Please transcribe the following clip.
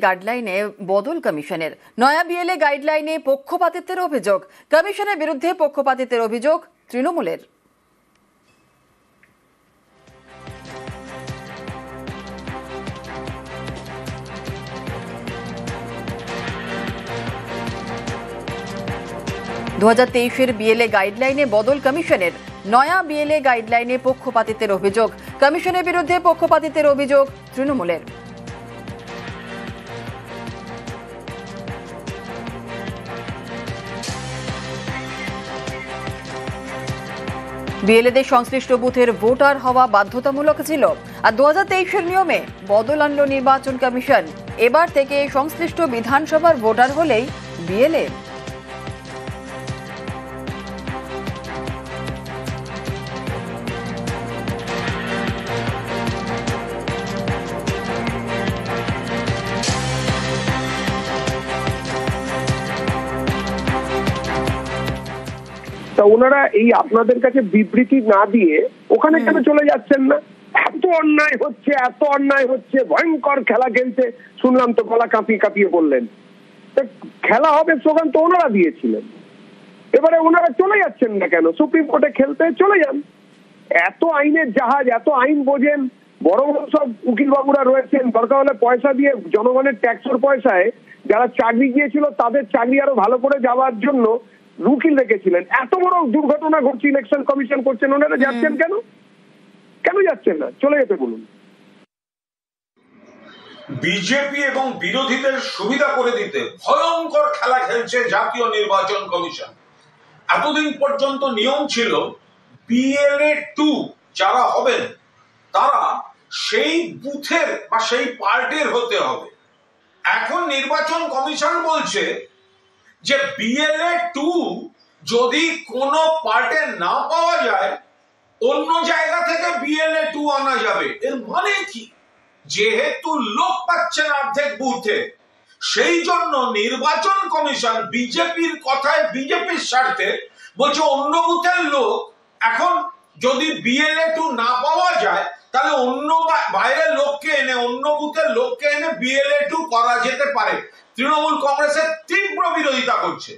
গাইডলাইনে বদল কমিশনের। নয়া বিএলএ গাইডলাইনে পক্ষপাতিত্বের অভিযোগ, কমিশনের বিরুদ্ধে পক্ষপাতিত্বের অভিযোগ তৃণমূলের। দু 2023-এর বিএলএ গাইডলাইনে বদল কমিশনের। নয়া বিএলএ গাইডলাইনে পক্ষপাতিত্বের অভিযোগ, কমিশনের বিরুদ্ধে পক্ষপাতিত্বের অভিযোগ তৃণমূলের। বিএলএতে সংশ্লিষ্ট বুথের ভোটার হওয়া বাধ্যতামূলক ছিল, আর 2023-এর নিয়মে বদল আনল নির্বাচন কমিশন। এবার থেকে সংশ্লিষ্ট বিধানসভার ভোটার হলেই বিএলএ। তা ওনারা এই আপনাদের কাছে বিবৃতি না দিয়ে ওখানে কেন চলে যাচ্ছেন না? এত অন্যায় হচ্ছে, ভয়ঙ্কর খেলা খেলছে শুনলাম, তো গলা কাঁপিয়ে কাঁপিয়ে বললেন। খেলা হবে স্লোগান তো ওনারা দিয়েছিলেন, এবারে ওনারা চলে যাচ্ছেন না কেন? সুপ্রিম কোর্টে খেলতে চলে যান। এত আইনের জাহাজ, এত আইন বোঝেন, বড় বড় সব উকিল বাবুরা রয়েছেন, দরকার হলে পয়সা দিয়ে জনগণের ট্যাক্সের পয়সায় যারা চাকরি গিয়েছিল তাদের চাকরি আরো ভালো করে যাওয়ার জন্য উকিল রেখেছিলেন। এত বড় দুর্ঘটনা ঘটছে, ইলেকশন কমিশন করছেন, ওনারা যাচ্ছেন কেন? কেন যাচ্ছেন না? চলে যেতে বলুন। বিজেপি এবং বিরোধীদের সুবিধা করে দিতে ভয়ঙ্কর খেলা খেলছে জাতীয় নির্বাচন কমিশন। এতদিন পর্যন্ত নিয়ম ছিল বিএলএ 2 যারা হবেন তারা সেই বুথের বা সেই পার্টির হতে হবে। এখন নির্বাচন কমিশন বলছে যে বিএলএ 2 যদি কোনো পার্টে না পাওয়া যায় অন্য জায়গা থেকে বিএলএ 2 আনা যাবে। এর মানে কি? যেহেতু লোক পাচ্ছেন অর্ধেক বুথে, সেই জন্য নির্বাচন কমিশন বিজেপির কথায়, বিজেপির স্বার্থে বলছে অন্য বুথের লোক এখন যদি বিএলএ 2 না পাওয়া যায় তাহলে অন্য বাইরের লোককে এনে, অন্য বুথের লোককে এনে বিএলএ 2 করা যেতে পারে। তৃণমূল কংগ্রেসের তীব্র বিরোধিতা করছে।